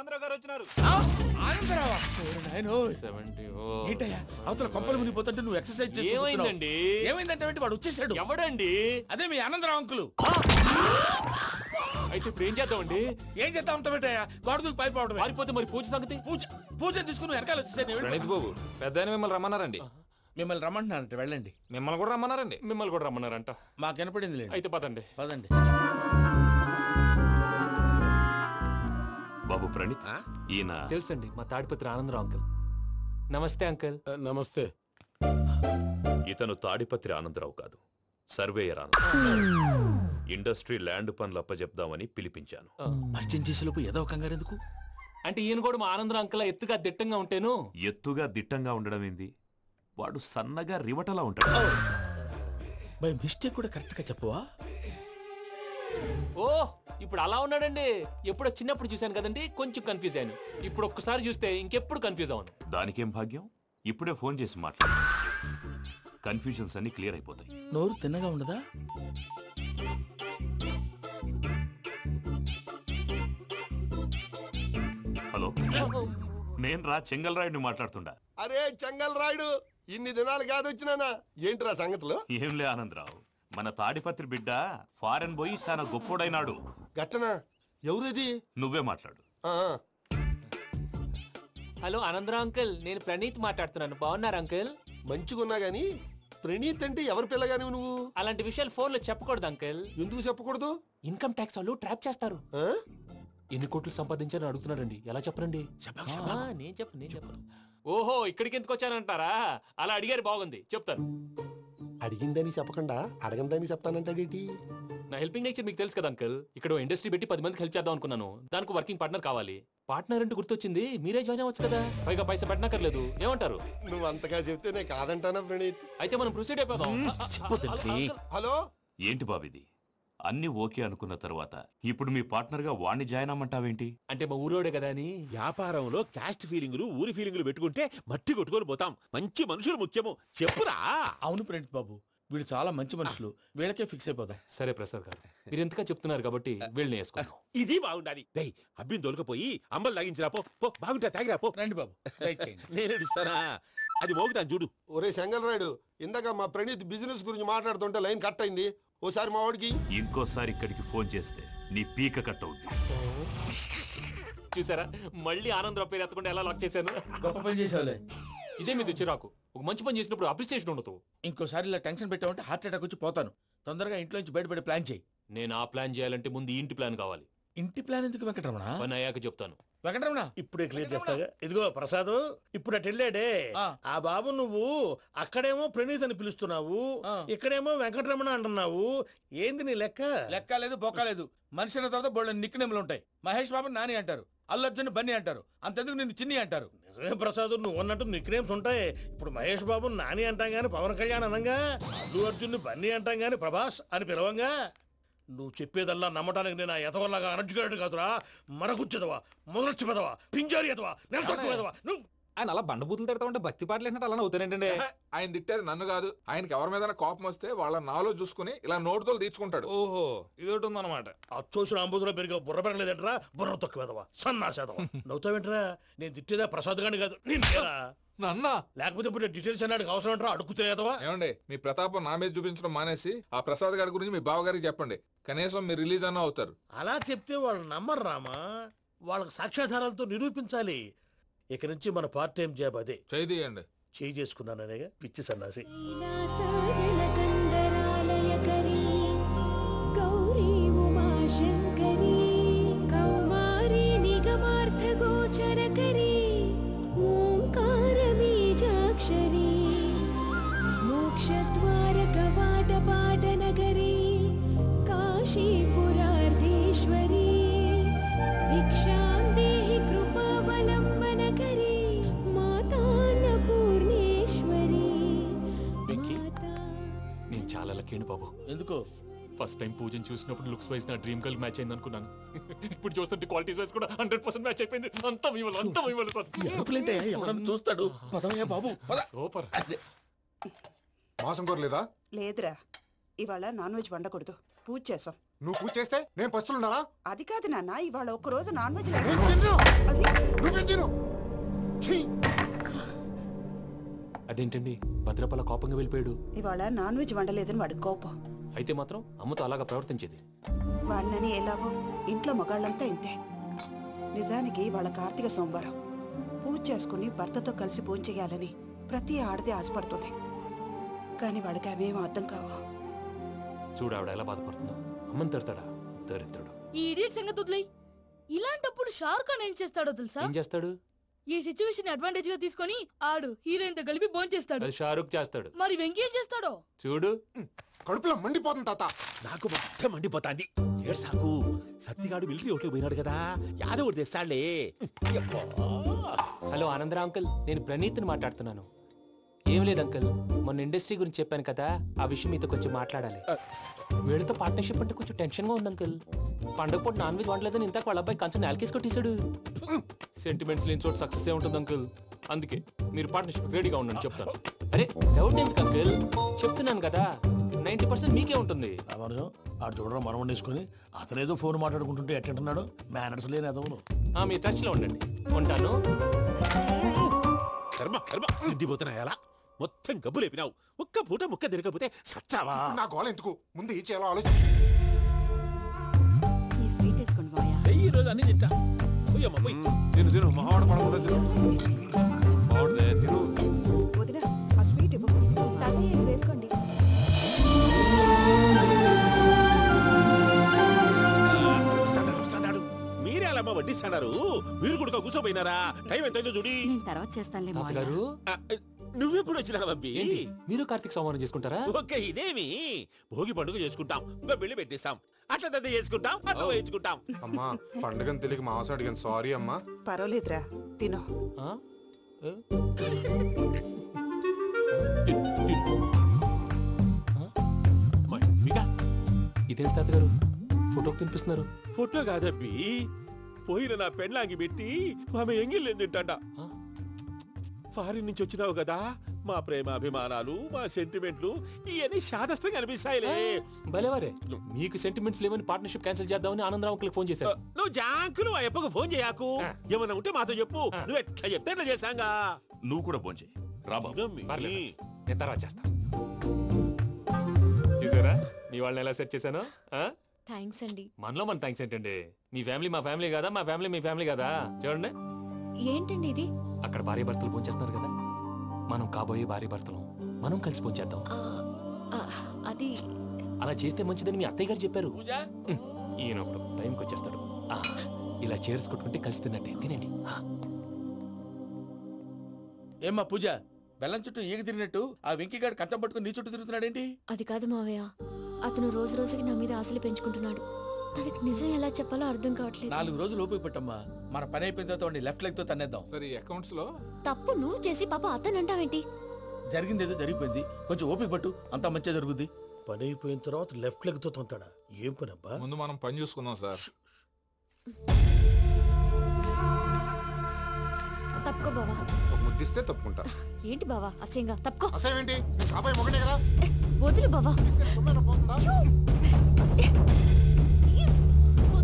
ఆనందరావు గారు వచ్చినారు. ఏంటయ్యా అవతల కొంపలు మునిగిపోతుంటే నువ్వు ఎక్సర్సైజ్ చేస్తున్నావు? ఏమైందంటే వాడు వచ్చేసాడు. ఎవడండి? అదే మీ ఆనందరావు అంకులు. అయితే ఇప్పుడు ఏం చేద్దామండి? ఏం చేస్తా ఉంటావేటయ్యా? గొడవకు పైపోవడం. పారిపోతే మరి పూజ సంగతి? పూజ తీసుకుని వెనకాల వచ్చేసాను. ప్రణీత్ బాబు పెద్ద మిమ్మల్ని రమ్మన్నారండి. మిమ్మల్ని రమ్మంటున్నారంట, వెళ్ళండి. మిమ్మల్ని కూడా రమ్మన్నారండి. మిమ్మల్ని కూడా రమ్మన్నారంట. మాకు వినపడింది లేదు. అయితే పదండి. పదండి. బాబు ప్రణీత్, ఈయన తెలుసండి, మా తాడిపత్రి ఆనందరావు అంకుల్. నమస్తే అంకుల్. నమస్తే. ఇతను తాడిపత్రి ఆనందరావు కాదు, సర్వేయర్ ఆనందరావు. ఇండస్ట్రీ ల్యాండ్ పనులు అప్పజెప్దామని పిలిపించాను. పరిచయం చేసేలోపు ఏదో కంగారు ఎందుకు? అంటే ఈయన కూడా మా ఆనందరావు అంకుల్ ఎత్తుగా దిట్టంగా ఉంటేను. ఎత్తుగా దిట్టంగా ఉండడం ఏంది? వాడు సన్నగా రివటలా ఉంటాడు. బై మిస్టేక్ కూడా కరెక్ట్ గా చెప్పవా? ఓ ఇప్పుడు అలా ఉన్నాడండి. ఎప్పుడో చిన్నప్పుడు చూశాను కదండి, కొంచెం కన్ఫ్యూజ్ అయ్యాను. ఇప్పుడు ఒక్కసారి చూస్తే ఇంకెప్పుడు కన్ఫ్యూజ్ అవును. దానికేం భాగ్యం, ఇప్పుడే ఫోన్ చేసి మాట్లాడు. కన్ఫ్యూజన్స్ అన్ని క్లియర్ అయిపోతాయి. నోరు తిన్నగా ఉండదా? హలో, నేను రా చెంగల్రాయుడిని మాట్లాడుతుండా. అరే చెంగల్ రాయుడు, ఇన్ని దినాలు కాదు వచ్చినానా? ఏంట్రా సంగతులు? ఏంలే ఆనందరావు, మన తాడిపత్రి బిడ్డ ఫారెన్ పోయి చాలా గొప్పోడైనాడు. గట్టనా? ఎవరిది? నువ్వే మాట్లాడు. హలో ఆనందరావు అంకుల్, నేను ప్రణీత్ మాట్లాడుతున్నాను. బాగున్నారు అంకుల్? మంచిగున్నా గాని ప్రణీత్ అంటే ఎవరి పిల్లగాని నువ్వు? అలాంటి విషయాలు ఫోన్ లో చెప్పకూడదు అంకుల్. ఎందుకు చెప్పకూడదు? ఇన్కమ్ ట్యాక్స్ వాళ్ళు ట్రాప్ చేస్తారు. ఎన్ని కోట్లు సంపాదించాలని అడుగుతున్నారండి. ఎలా చెప్పరండి? నేను చెప్పను. ఓహో, ఇక్కడికి ఎందుకు వచ్చానంటారా? అలా అడిగారు, బాగుంది, చెప్తాను. అడిగిందని చెప్పకుండా అడగందని చెప్తానంటాడేటి? నా హెల్పింగ్ నేచర్ మీకు తెలుసు కదా అంకుల్. ఇక్కడ ఇండస్ట్రీ పెట్టి 10 మందికి హెల్ప్ చేద్దాం అనుకున్నాను. దానికి వర్కింగ్ పార్ట్నర్ కావాలి. పార్ట్నర్ అంటే గుర్తొచ్చింది, మీరే జాయిన్ అవ్వచ్చు కదా. పైగా పైసా పెట్టనక్కర్లేదు. ఏమంటారు? నువ్వు అంతగా చెప్తేనే కాదంటానా ప్రణీత్? అయితే మనం ప్రొసీడ్ అయిపోదాం. హలో, ఏంటి బాబిది? అన్ని ఓకే అనుకున్న తర్వాత ఇప్పుడు మీ పార్ట్నర్ గా వాణ్ణి జాయిన్ అమ్మంటావేంటి? అంటే మా ఊరోడే కదా అని. వ్యాపారంలో క్యాస్ట్ ఫీలింగులు, ఊరి ఫీలింగులు పెట్టుకుంటే మట్టి కొట్టుకొని పోతాం. మంచి మనుషులు ముఖ్యము. చెప్పురా. అవును ప్రణీత్ బాబు, వీళ్ళు చాలా మంచి మనుషులు. వీళ్ళకే ఫిక్స్ అయిపోతాం. సరే ప్రసాద్ గారు, మీరు ఎంతగా చెప్తున్నారు కాబట్టి వీళ్ళని వేసుకున్నాం. ఇది బాగుండాలి. డై అబ్బిని తోలుకపోయి అంబలు తాగించిరా పో. బాగుంటా, తాగిరా పో. రండి బాబు, నేను ఇస్తానా? అది మోగుతాను చూడు. ఒరే చెంగల్ రాయుడు, ఇందాక మా ప్రణీత్ బిజినెస్ గురించి మాట్లాడుతుంటే లైన్ కట్ అయింది. ఓసారి మా వాడికి ఇంకోసారి ఇక్కడికి ఫోన్ చేస్తే నీ పీక కట్ అవుద్ది. చూసారా, మళ్ళీ ఆనందరావు పేరు ఎత్తకుండా ఎలా లాక్ చేశాను. గొప్ప పని చేసేవాళ్ళే. ఇదే మీద చిరాకు. ఒక మంచి పని చేసినప్పుడు అప్రిసియేషన్ ఉండదు. ఇంకోసారి ఇలా టెన్షన్ పెట్టామంటే హార్ట్ అటాక్ వచ్చి పోతాను. తొందరగా ఇంట్లో నుంచి బయటపడే ప్లాన్ చేయి. నేను ఆ ప్లాన్ చేయాలంటే ముందు ఇంటి ప్లాన్ కావాలి. ఇంటి ప్లాన్ ఎందుకు వెంకటరమణ? పని అయ్యాక చెప్తాను. వెంకటరమణ ఇప్పుడే క్లియర్ చేస్తాగా. ఇదిగో ప్రసాద్, ఇప్పుడు అటు వెళ్ళాడే ఆ బాబు, నువ్వు అక్కడేమో ప్రణీత్ అని పిలుస్తున్నావు, ఇక్కడేమో వెంకటరమణ అంటున్నావు. ఏంది నీ లెక్క? లెక్క లేదు, బొక్క లేదు. మనిషి అన్న తర్వాత బోళ్ళ నిక్నెములు ఉంటాయి. మహేష్ బాబు నాని అంటారు, అల్లర్జున్ బన్నీ అంటారు, అంతెందుకు నిన్ను చిన్ని అంటారు. నిజమే ప్రసాద్, నువ్వు అన్నట్టు నిక్నేమ్స్ ఉంటాయి. ఇప్పుడు మహేష్ బాబు నాని అంటాం గాని పవన్ కళ్యాణ్ అనంగా, అల్లు అర్జున్ బన్నీ అంటాం గాని ప్రభాస్ అని పిలవంగా. నువ్వు చెప్పేదల్లా నమ్మటానికి నేను ఎతవల్లాగా అనర్జుకేటెడ్ కాదురా. మరగుచ్చదవా, మొదలచ్చి పెదవా, పింజారి ఎదవా, నెలసొక్కుదవా నువ్వు. ఆయన అలా బండబూతులు తిడతా ఉంటే భక్తి పాటలు ఏంటంటే అలా అవుతానంటే. ఆయన తిట్టేది నన్ను కాదు, ఆయనకి ఎవరి మీద కోపం వస్తే వాళ్ళ నాలో చూసుకుని ఇలా నోటుతో తీర్చుకుంటాడు. ఓహో, ఇదొకటి ఉందన్నమాట. అచ్చోసిన అంబుధులో పెరిగే బుర్ర పెరగలేదంటరా, బుర్ర తొక్కువేదవా, సన్నాసేదవా. నవ్వుతావేంట్రా? నేను తిట్టేదా ప్రసాద్ గాని కాదు, నిన్నేరా. నన్నా? లేకపోతే ఇప్పుడు డీటెయిల్స్ అన్నాడు అవసరం అంటారా? అడుగుతాయేదవా. ఏమండి, మీ ప్రతాపం నా మీద చూపించడం మానేసి ఆ ప్రసాద్ గారి గురించి మీ బావగారికి చెప్పండి. కనీసం మీరు రిలీజ్ అన్న అవుతారు. అలా చెప్తే వాళ్ళు నమ్మరు రామా. వాళ్ళకి సాక్ష్యాధారాలతో నిరూపించాలి. ఇక నుంచి మన పార్ట్ టైం జాబ్ అదే. చేయండి. చేయి చేసుకున్నాననేగా పిచ్చి సన్నాసి. బాబు ఎందుకు? ఫస్ట్ టైం పూజను చూసినప్పుడు లుక్స్ వైజ్ నా డ్రీమ్ గర్ల్ మ్యాచ్ అయింది అనుకున్నాను. ఇప్పుడు చూస్తుంటే క్వాలిటీస్ వైజ్ కూడా 100% మ్యాచ్ అయిపోయింది. అంతా మీ వల్ల సార్. చూస్తాడు. బాబు సూపర్. మాసం కోరలేదా? లేదురా, ఇవాళ నాన్ వెజ్ వండకూడదు. పూజ చేసాం. నువ్వు పూజ చేస్తే నేను పస్తులున్నానా? అది కాదు నాన్న, ఇవాళ ఒక్క రోజు నాన్ వెజ్ నేను లేదు. తిన్ను. అది నువ్వే తిను. ఛీ! అదేంటండి భద్రపల కోపంగా వెళ్ళిపోయాడు? ఇవాళ నాన్ వెజ్ వండలేదని వాడి కోపం. అయితే మాత్రం అమ్మతో అలాగా ప్రవర్తించేది. వాడినని ఎలాగో ఇంట్లో మగాళ్ళంతా ఇంతే. నిజానికి వాళ్ళ కార్తీక సోమవారం పూజ చేసుకుని భర్తతో కలిసి పూజ చేయాలని ప్రతి ఆడది ఆశపడుతుంది. కానీ వాళ్ళకి అవేం అర్థం కావు. చూడు ఆవిడ ఎలా బాధపడుతుందో. అమ్మని తిడతాడా దరిద్రుడు. ఈ ఇడియట్ సంగతి వదిలేయ్. ఇలాంటప్పుడు షారుఖ్ ఖాన్ ఏం చేస్తాడో తెలుసా? ఏం చేస్తాడు? ఈ సిచ్యువేషన్ అడ్వాంటేజ్ గా తీసుకొని ఆడు హీరోయిన్ తో కలిపి బోన్ చేస్తాడు. అది షారుఖ్ చేస్తాడు. మరి వెంకీ ఏం చేస్తాడో చూడు. కడుపులో మండిపోతుంది తాత. నాకు మొత్తం మండిపోతాంది. ఏడ్సాకు, సత్తిగాడు మిలిటరీ ఓట్లకు పోయినాడు కదా, యాదవ్ తెస్తాడులే. హలో ఆనందరా అంకుల్, నేను ప్రణీత్ని మాట్లాడుతున్నాను. ఏం లేదు అంకుల్, మొన్న ఇండస్ట్రీ గురించి చెప్పాను కదా, ఆ విషయం మీతో కొంచెం మాట్లాడాలి. వీళ్ళతో పార్ట్నర్షిప్ అంటే కొంచెం టెన్షన్ గా ఉంది అంకుల్. పండగ పూట నాన్ వెజ్ వండలేదని ఇంతకు వాళ్ళ అబ్బాయి కంచెం నేలకేసి కొట్టేశాడు. సెంటిమెంట్స్ లేని చోట సక్సెస్ ఏ ఉంటుంది అంకుల్. అందుకే మీరు పార్ట్నర్షిప్ రెడీగా ఉండండి చెప్తాను. అరే డౌట్ ఎందుకు అంకుల్, చెప్తున్నాను కదా 90% మీకే ఉంటుంది. ఆడు చూడడం మనం వండేసుకుని అతనేదో ఫోన్ మాట్లాడుకుంటుంటే ఎట్టంటున్నాడు మేనర్స్ లేని అదవును. మీ టచ్ లో ఉండండి. ఉంటాను. కర్మ కర్మ, తిండిపోతున్నా ఎలా మొత్తం గబ్బు లేపినావు. ఒక్క పూట ముక్క తిరగకపోతే సచ్చావా? నా గోల ఎందుకు, ముందు ఏం చేయాలో ఆలోచించు. ఈ స్వీట్ వేసుకోండి మాయా. ఈ రోజు అన్ని తింటా. పోయమ్మ పోయి. తిను తిను మావాడు పడకుండా తిను. మావాడిదే తిను. వదిన ఆ స్వీట్ ఇవ్వు. తాతయ్య వేసుకోండి. వస్తాడు. మీరే అలా అమ్మ వడ్డిస్తాడారు. మీరు కూడా కూర్చోపోయినారా? టైం ఎంతైందో చూడి. నేను తర్వాత చేస్తానులే మాయా. తాతగారు నువ్వెప్పుడు వచ్చినా బంబి? ఏంటి మీరు కార్తీక సంహారం చేసుకుంటారా? ఓకే, ఇదేమి భోగి పండుగ చేసుకుంటాం, ఇంకా పెళ్లి పెట్టేస్తాం, అట్లా దద్ద చేసుకుంటాం, అట్లా వేయించుకుంటాం. అమ్మా పండుగని తెలియక మాంసం అడిగాను, సారీ అమ్మా. పర్వాలేదురా, తినో. ఆ? ఏ? ఇదేంటి తాతగారు ఫోటోకి తినిపిస్తున్నారు? ఫోటో కాదబ్బి, పోయిన నా పెళ్ళాంగి పెట్టి ఆమె ఎంగిల్ తింటాడ. ఫారిన్ నుంచి వచ్చినావు కదా, మా ప్రేమ అభిమానాలు, మా సెంటిమెంట్లు ఇవన్నీ శాదస్తంగా అనిపిస్తాయిలే. భలేవారే, మీకు సెంటిమెంట్స్ లేవని పార్ట్నర్షిప్ క్యాన్సిల్ చేద్దామని ఆనందరావు అంకుల్ ఫోన్ చేశారు. నువ్వు జాంకులు ఆ అప్పకు ఫోన్ చేయకు. ఏమన్నా ఉంటే మాతో చెప్పు. నువ్వు ఎట్లా చెప్తే ఎట్లా చేశాంగా. నువ్వు కూడా భోంచేయి రా బాబు. పర్లేదు, నేను తర్వాత చేస్తా. చూసారా మీ వాళ్ళని ఎలా సెట్ చేశాను? థ్యాంక్స్ అండి. మనలో మన థ్యాంక్స్ ఏంటండి? మీ ఫ్యామిలీ మా ఫ్యామిలీ కదా, మా ఫ్యామిలీ మీ ఫ్యామిలీ కదా. చూడండి, ఏంటండి ఇది? అక్కడ భార్య భర్తలు పోంచేస్తున్నారు కదా, మనం కాబోయే భార్య భర్తలు మనం కలిసి పోంచేద్దాం. అది అలా చేస్తే మంచిదని మీ అత్తయ్య గారు చెప్పారు. పూజ ఈయన ఒకడు టైంకి వచ్చేస్తాడు. ఇలా చేర్స్ కొట్టుకుంటే కలిసి తిన్నట్టే. తినండి. ఏమ్మా పూజ, బెల్లం చుట్టూ ఈగ తిరిగినట్టు ఆ వెంకీగాడు కంచం పట్టుకుని నీ చుట్టూ తిరుగుతున్నాడేంటి? అది కాదు మావయ్య, అతను రోజు రోజుకి నా మీద ఆశలు పెంచుకుంటున్నాడు. తనకి నిజం ఎలా చెప్పాలో అర్థం కావట్లేదు. 4 రోజులు ఓపిక పట్టమ్మా, మన పని అయిపోయిన తర్వాత లెఫ్ట్ లెగ్ తో తన్నేద్దాం. సరే అకౌంట్స్ లో తప్పు నువ్వు చేసి పాప అతను అంటావేంటి? జరిగిందేదో జరిగిపోయింది, కొంచెం ఓపిక పట్టు, అంతా మంచిగా జరుగుద్ది. పని అయిపోయిన తర్వాత లెఫ్ట్ లెగ్ తో తొంతాడా? ఏం పని అబ్బా? ముందు మనం పని చూసుకుందాం సార్. తప్పుకో బావా. ఒక ముద్దిస్తే తప్పుకుంటా. ఏంటి బావా అసహ్యంగా? తప్పుకో. అసేమేంటి, నీ కాబోయే మొగనే కదా. వదులు బావా. ఇస్తే సొమ్మేనా పోతుందా?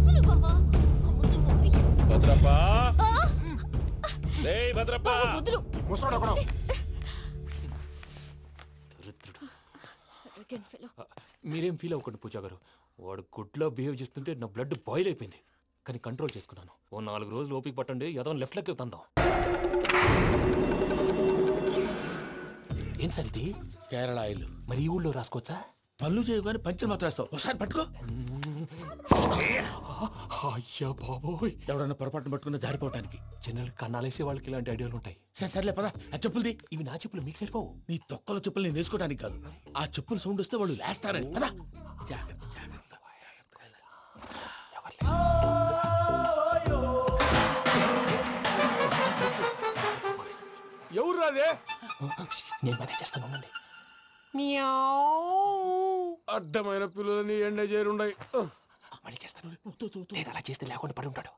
వదులు బావా. భద్రప్ప, రేయ్ భద్రప్ప, వదులు. ముసలోడు ఒకడు. Arrogant fellow. మీరేం ఫీల్ అవ్వకండి పూజా గారు. వాడు గుడ్లో బిహేవ్ చేస్తుంటే నా బ్లడ్ బాయిల్ అయిపోయింది. కానీ కంట్రోల్ చేసుకున్నాను. ఓ 4 రోజులు ఓపిక పట్టండి, ఏదో లెఫ్ట్ లెగ్ తందాం. ఏం సార్ ఇది? కేరళ ఆయిల్. మరి ఈ ఊళ్ళో రాసుకోవచ్చా? పళ్ళు చేయగానే పంచలు మాత్రం వేస్తావు. ఒకసారి పట్టుకో. అయ్యా బాబోయ్, ఎవడన్నా పొరపాటున పట్టుకున్న జారిపోవటానికి. జనరల్ కన్నాలేసే వాళ్ళకి ఇలాంటి ఐడియాలు ఉంటాయి. సర్లే పదా, ఆ చెప్పులది. ఇవి నా చెప్పులు మీకు సరిపోవు. నీ తొక్కల చెప్పులు నేను వేసుకోవడానికి కాదు, ఆ చెప్పులు సౌండ్ వస్తే వాళ్ళు లేస్తారని. పదా. జాగ్రత్త. ఎవరు రాదే? నేను మేనేజ్ చేస్తాను, ఉండండి. అడ్డమైన పిల్లలని ఎండ చేరుండయి. మళ్ళీ చేస్తాను. లేదు, అలా చేస్తే లేకుండా పడి ఉంటాడు.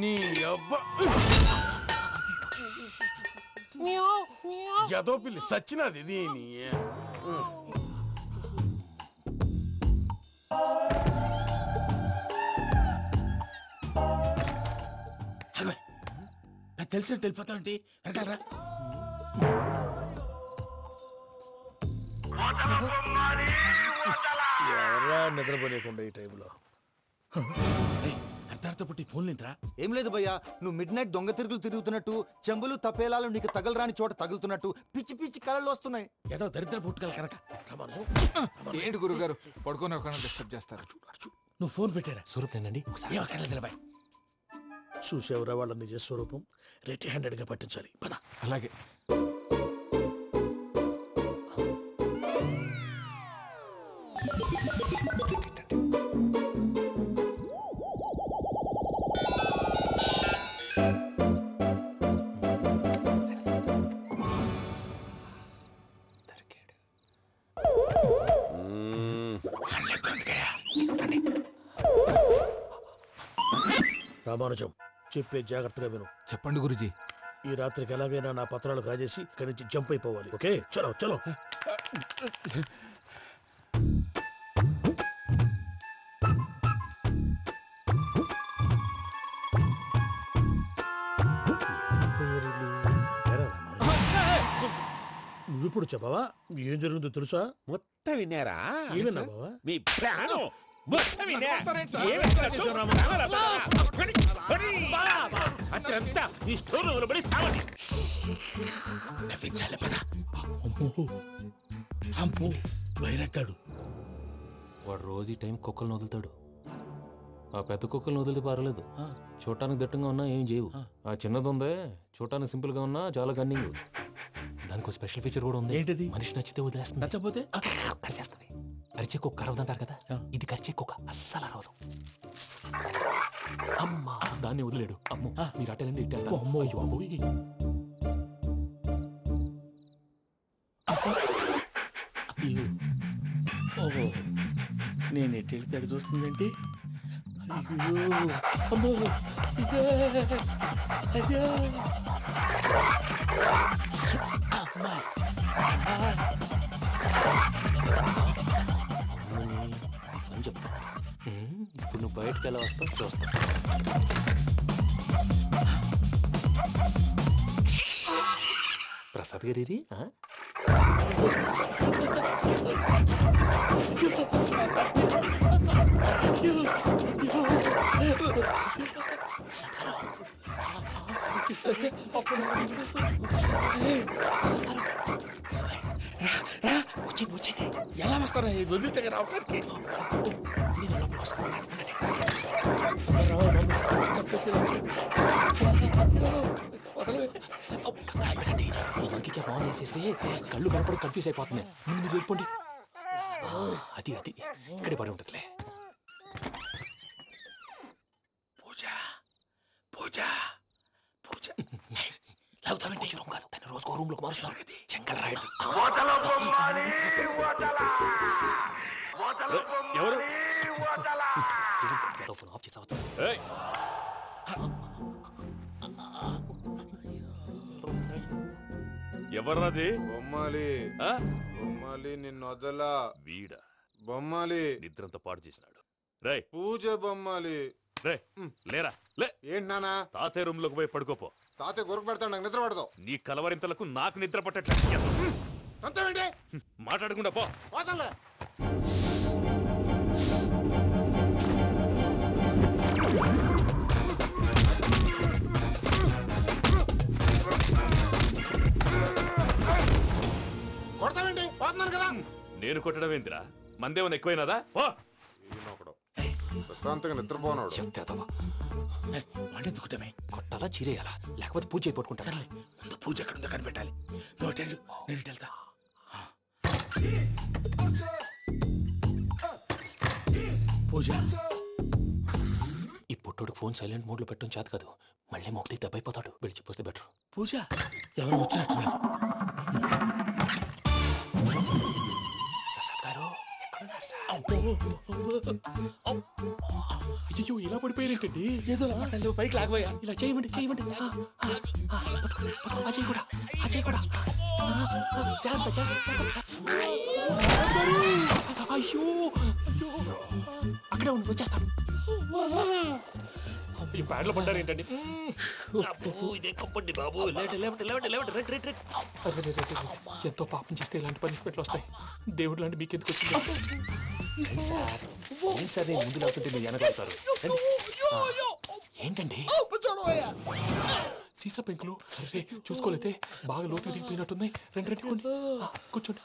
నీ అబ్బ ఎదో పిల్లి సచ్చినది దీని. నాకు తెలిసినట్టు వెళ్ళిపోతావంటి వెనకాలరా. ఎవరా నిద్రపోలేకుండా ఈ టైంలో? అర్ధార్థ పుట్టి ఫోన్ లేంట్రా. ఏం లేదు భయ్యా, నువ్వు మిడ్ నైట్ దొంగ తిరుగులు తిరుగుతున్నట్టు, చెంబులు తపేలాలు నీకు తగలరాని చోట తగులుతున్నట్టు పిచ్చి పిచ్చి కళలు వస్తున్నాయి. ఏదో దరిద్ర పుట్టుకల కనుక. ఏంటి గురుగారు పడుకొని ఒక డిస్టర్బ్ చేస్తారు? నువ్వు ఫోన్ పెట్టారా? స్వరూప్ నేనండి. ఒకసారి ఏమక్కర్లేదు బాయ్. చూసేవరా వాళ్ళ నిజ స్వరూపం. రెట్టి హ్యాండెడ్ గా పట్టించాలి. పద. అలాగే. రామానుజం, చెప్పే జాగ్రత్తగా విను. చెప్పండి గురుజీ. ఈ రాత్రికి ఎలాగైనా నా పత్రాలు కాజేసి ఇక్కడి నుంచి జంప్ అయిపోవాలి. ఓకే, చలో చలో. నువ్విప్పుడు చెప్పవా ఏం జరిగిందో తెలుసా? మొత్తం విన్నారా? ఏమన్నా బావా? మీ ప్రాణం మొత్తం విన్నా. అత్యంతా ఈ స్టోర్ రూమ్ లో పడి సావండి. నవ్వించాలి పద. అమ్మో వైరక్కాడు. వాడు రోజు ఈ టైం కుక్కలను వదులుతాడు. ఆ పెద్ద కుక్కలను వదిలితే పర్వాలేదు, చూడటానికి దట్టంగా ఉన్నా ఏం చేయవు. ఆ చిన్నది ఉందే, చూడటానికి సింపుల్ గా ఉన్నా చాలా కన్నింగ్. దానికి స్పెషల్ ఫీచర్ కూడా ఉంది. ఏంటిది? మనిషి నచ్చితే వదిలేస్తుంది, నచ్చపోతే కరిచేస్తుంది. అరిచే కుక్క అరవదంటారు కదా, ఇది కరిచే కుక్క అస్సలు అరవదు. అమ్మా దాన్ని వదిలేడు. అమ్మో మీరు అటెండి ఇటు వెళ్తారు. అమ్మో అయ్యో అబ్బోయ్. ఓహో నేను ఎటు వెళ్తే అడు చూస్తుందంటే అయ్యో అమ్మో అయ్యో అమ్మా అని చెప్తా. ఇప్పుడు నువ్వు బయటకు ఎలా వస్తావు చూస్తా. ప్రసాద్ గారి ఎలా వస్తారా వదిలితే రావడానికి? ఇంకే బాగా వేసేస్తే కళ్ళు కనపడి కన్ఫ్యూజ్ అయిపోతుంది. ముందు మీరు వెళ్ళిపోండి. అది అది ఇక్కడే పడి ఉంటుందిలే. పూజ పూజ పూజ లాగుతామంటే రూమ్ కాదు, తను రోజుకో రూమ్ లోకి మారుస్తున్నారు కదా. చెంగల్ రాయడు. ఎవరు? ఫోన్ ఆఫ్ చేసావచ్చు. ఎవర్రాది? బొమ్మాలి బొమ్మాలి నిన్ను వదలా. వీడ బొమ్మాలి నిద్రంతా పాడు చేసినాడు. రే పూజ బొమ్మాలి. రే లేరా లే. ఏంటి నానా? తాతయ్య రూమ్ లోకి పోయి పడుకోపో. తాతయ్య గురకు పెడతాడు, నాకు నిద్ర పడతావు. నీ కలవరింతలకు నాకు నిద్ర పట్టట్లేదు. అంతేంటి మాట్లాడకుండా పో. పోతాలే. కొడతావేంటి? పోతున్నాను కదా. నేను కొట్టడం ఏంటిరా? మందేమన్నా ఎక్కువైనదా? పో. ప్రశాంతంగా నిద్రపోనాడు. చెప్తావా వాడెందుకుంటామే? కొట్టాలా చీరేయాలా లేకపోతే పూజ అయిపోట్టుకుంటా. ముందు పూజ ఎక్కడ ఉందో కనిపెట్టాలి. నువ్వు వెళ్ళు, నేను ఇటు వెళ్తా. పూజ ఈ పుట్టోడు ఫోన్ సైలెంట్ మోడ్ లో పెట్టడం చేత కాదు. మళ్ళీ మోగితే దెబ్బైపోతాడు. విడిచిపోతే బెటర్. పూజ ఎవరు వచ్చినట్టున్నారు. ప్రసాద్ గారు ఎక్కడున్నారు సార్? అయ్యో ఇలా పడిపోయారేంటండి? ఏదో మాటలు పైకి లాగబోయా. ఇలా చేయమండి చేయమండి. అజయ్ కూడా అజయ్ కూడా జాగ్రత్త జాగ్రత్త. అయ్యో అక్కడే ఉండి వచ్చేస్తాను. ఈ ప్యాడ్లో పడ్డారు ఏంటండి? ఇదే కప్పండి బాబు. ఎంతో పాపం చేస్తే ఇలాంటి పనిష్మెంట్లు వస్తాయి. దేవుడు లాంటి మీకెందుకు వచ్చింది? సార్ నేను ముందు లేకుంటే మీరు వెనకాడతారు. ఏంటండి సీసా పెంకులు? అరే చూసుకోలేతే బాగా లోతు దిగిపోయినట్టున్నాయి. రెండు కూర్చోండి.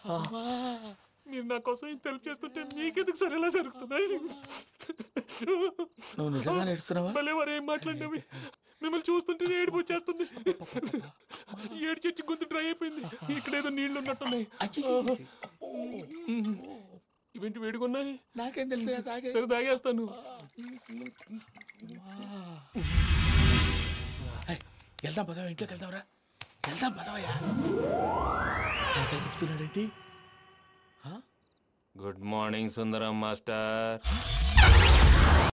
మీరు నా కోసం ఇంత హెల్ప్ చేస్తుంటే మీకెందుకు సరే ఎలా జరుగుతున్నాయి? నువ్వు నిజంగా నేర్చుతున్నావా? భలే వారు ఏం మాట్లాడినవి. మిమ్మల్ని చూస్తుంటే ఏడుపు వచ్చేస్తుంది. ఏడ్చి గొంతు డ్రై అయిపోయింది. ఇక్కడ ఏదో నీళ్లు ఉన్నట్టున్నాయి. ఇవేంటి వేడుకున్నాయి? నాకేం తెలుసు, సరే తాగేస్తాను. వెళ్దాం పదవా, ఇంట్లోకి వెళ్దాంరా. వెళ్దాం పదవయ్యా. చెప్తున్నాడేంటి? గుడ్ మార్నింగ్ సుందరం మాస్టర్.